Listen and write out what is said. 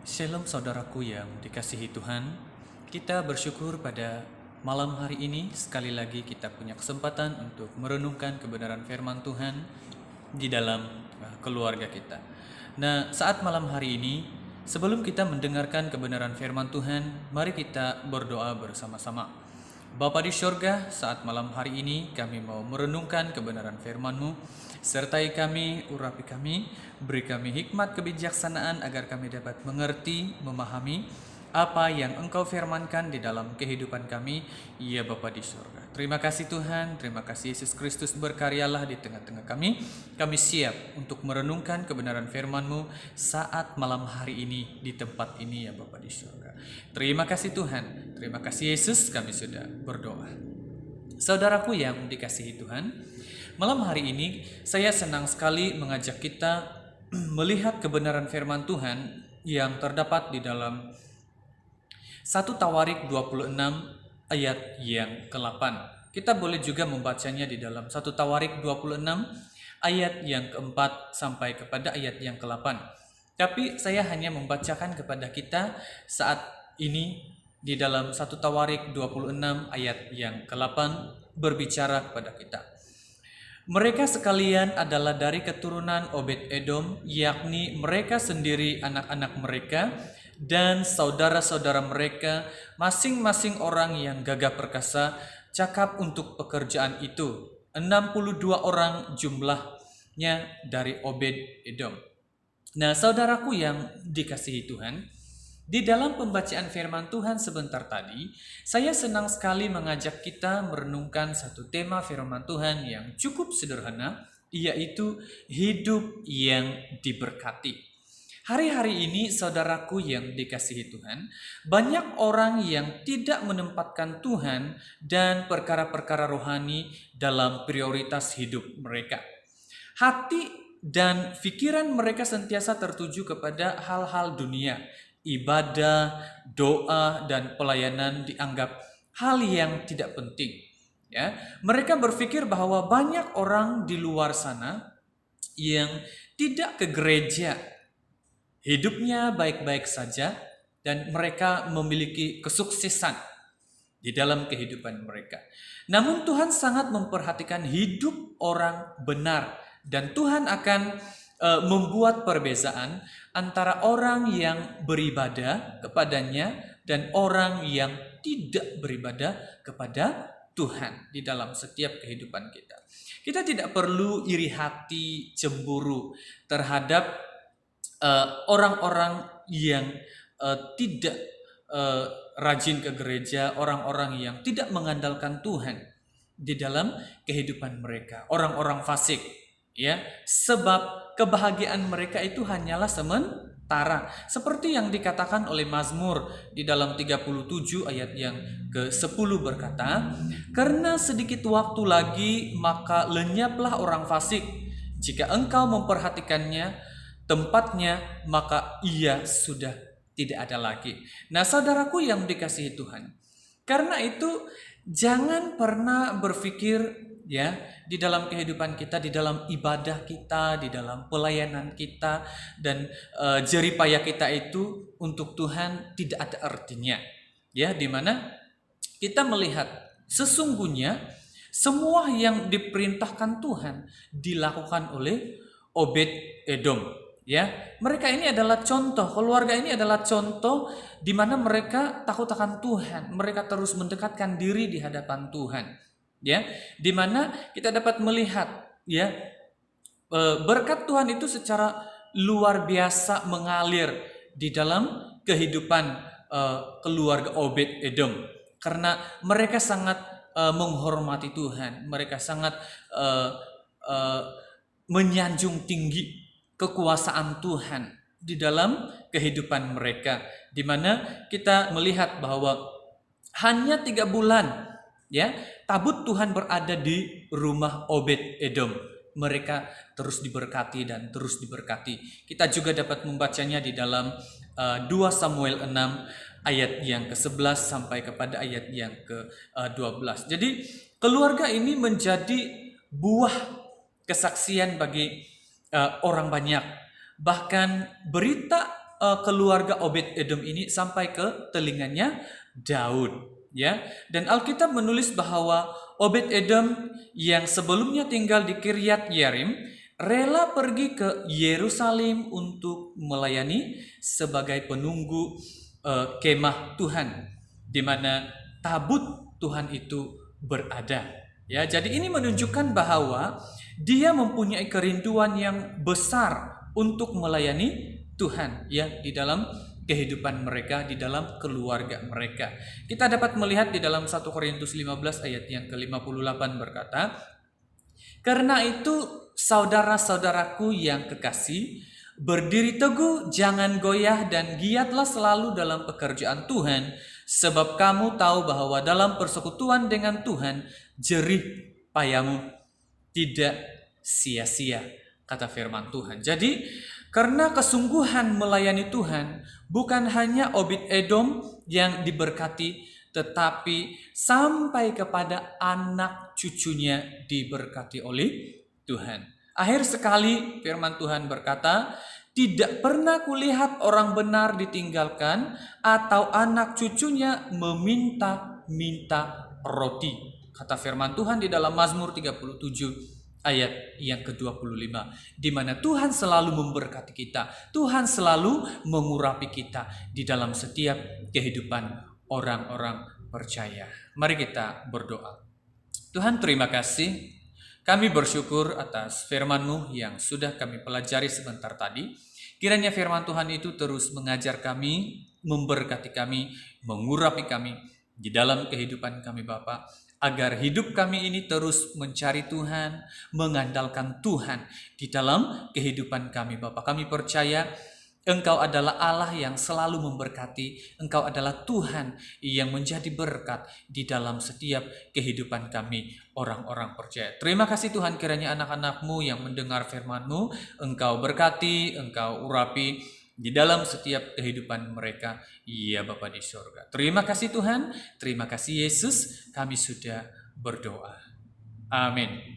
Shalom saudaraku yang dikasihi Tuhan. Kita bersyukur pada malam hari ini sekali lagi kita punya kesempatan untuk merenungkan kebenaran firman Tuhan di dalam keluarga kita. Nah, saat malam hari ini sebelum kita mendengarkan kebenaran firman Tuhan, mari kita berdoa bersama-sama. Bapa di syurga, saat malam hari ini kami mau merenungkan kebenaran firman-Mu. Sertai kami, urapi kami, beri kami hikmat kebijaksanaan agar kami dapat mengerti, memahami apa yang Engkau firmankan di dalam kehidupan kami, ya Bapa di surga. Terima kasih Tuhan, terima kasih Yesus Kristus berkaryalah di tengah-tengah kami. Kami siap untuk merenungkan kebenaran firman-Mu saat malam hari ini di tempat ini, ya Bapa di surga. Terima kasih Tuhan, terima kasih Yesus, kami sudah berdoa. Saudaraku yang dikasihi Tuhan, malam hari ini saya senang sekali mengajak kita melihat kebenaran firman Tuhan yang terdapat di dalam 1 Tawarik 26 ayat yang ke-8. Kita boleh juga membacanya di dalam 1 Tawarik 26 ayat yang ke-4 sampai kepada ayat yang ke-8. Tapi saya hanya membacakan kepada kita saat ini di dalam 1 Tawarik 26 ayat yang ke-8 berbicara kepada kita. Mereka sekalian adalah dari keturunan Obed-Edom, yakni mereka sendiri, anak-anak mereka, dan saudara-saudara mereka, masing-masing orang yang gagah perkasa, cakap untuk pekerjaan itu. 62 orang jumlahnya dari Obed-Edom. Nah, saudaraku yang dikasihi Tuhan, di dalam pembacaan firman Tuhan sebentar tadi, saya senang sekali mengajak kita merenungkan satu tema firman Tuhan yang cukup sederhana, yaitu hidup yang diberkati. Hari-hari ini saudaraku yang dikasihi Tuhan, banyak orang yang tidak menempatkan Tuhan dan perkara-perkara rohani dalam prioritas hidup mereka. Hati dan pikiran mereka sentiasa tertuju kepada hal-hal dunia. Ibadah, doa, dan pelayanan dianggap hal yang tidak penting. Ya, mereka berpikir bahwa banyak orang di luar sana yang tidak ke gereja, hidupnya baik-baik saja, dan mereka memiliki kesuksesan di dalam kehidupan mereka. Namun Tuhan sangat memperhatikan hidup orang benar, dan Tuhan akan membuat perbedaan antara orang yang beribadah kepadanya dan orang yang tidak beribadah kepada Tuhan di dalam setiap kehidupan kita. Kita tidak perlu iri hati, cemburu terhadap orang-orang yang tidak rajin ke gereja, orang-orang yang tidak mengandalkan Tuhan di dalam kehidupan mereka, orang-orang fasik, ya, sebab kebahagiaan mereka itu hanyalah sementara. Seperti yang dikatakan oleh Mazmur di dalam 37 ayat yang ke-10 berkata, "Karena sedikit waktu lagi maka lenyaplah orang fasik. Jika engkau memperhatikannya, tempatnya, maka ia sudah tidak ada lagi." Nah, saudaraku yang dikasihi Tuhan, karena itu jangan pernah berpikir, ya, di dalam kehidupan kita, di dalam ibadah kita, di dalam pelayanan kita, dan jeripaya kita itu untuk Tuhan tidak ada artinya. Ya, di mana kita melihat sesungguhnya semua yang diperintahkan Tuhan dilakukan oleh Obed-Edom. Ya, mereka ini adalah contoh, keluarga ini adalah contoh di mana mereka takut akan Tuhan, mereka terus mendekatkan diri di hadapan Tuhan. Ya, di mana kita dapat melihat, ya, berkat Tuhan itu secara luar biasa mengalir di dalam kehidupan keluarga Obed-Edom, karena mereka sangat menghormati Tuhan, mereka sangat menyanjung tinggi kekuasaan Tuhan di dalam kehidupan mereka, di mana kita melihat bahwa hanya 3 bulan, ya, tabut Tuhan berada di rumah Obed-Edom. Mereka terus diberkati dan terus diberkati. Kita juga dapat membacanya di dalam 2 Samuel 6 ayat yang ke-11 sampai kepada ayat yang ke-12. Jadi keluarga ini menjadi buah kesaksian bagi orang banyak. Bahkan berita keluarga Obed-Edom ini sampai ke telinganya Daud, ya. Dan Alkitab menulis bahwa Obed-Edom yang sebelumnya tinggal di Kiryat Yearim rela pergi ke Yerusalem untuk melayani sebagai penunggu kemah Tuhan, di mana tabut Tuhan itu berada. Ya, jadi ini menunjukkan bahwa dia mempunyai kerinduan yang besar untuk melayani Tuhan, ya, di dalam kehidupan mereka, di dalam keluarga mereka. Kita dapat melihat di dalam 1 Korintus 15 ayat yang ke-58 berkata, "Karena itu saudara-saudaraku yang kekasih, berdiri teguh, jangan goyah dan giatlah selalu dalam pekerjaan Tuhan, sebab kamu tahu bahwa dalam persekutuan dengan Tuhan, jerih payamu tidak sia-sia," kata firman Tuhan. Jadi, karena kesungguhan melayani Tuhan, bukan hanya Obed-Edom yang diberkati, tetapi sampai kepada anak cucunya diberkati oleh Tuhan. Akhir sekali firman Tuhan berkata, "Tidak pernah kulihat orang benar ditinggalkan atau anak cucunya meminta-minta roti," kata firman Tuhan di dalam Mazmur 37 ayat yang ke-25, di mana Tuhan selalu memberkati kita, Tuhan selalu mengurapi kita di dalam setiap kehidupan orang-orang percaya. Mari kita berdoa. Tuhan, terima kasih. Kami bersyukur atas firman-Mu yang sudah kami pelajari sebentar tadi. Kiranya firman Tuhan itu terus mengajar kami, memberkati kami, mengurapi kami di dalam kehidupan kami, Bapa, agar hidup kami ini terus mencari Tuhan, mengandalkan Tuhan di dalam kehidupan kami, Bapa. Kami percaya Engkau adalah Allah yang selalu memberkati. Engkau adalah Tuhan yang menjadi berkat di dalam setiap kehidupan kami, orang-orang percaya. Terima kasih Tuhan, kiranya anak-anak-Mu yang mendengar firman-Mu, Engkau berkati, Engkau urapi di dalam setiap kehidupan mereka, ya Bapa di surga. Terima kasih Tuhan, terima kasih Yesus, kami sudah berdoa. Amin.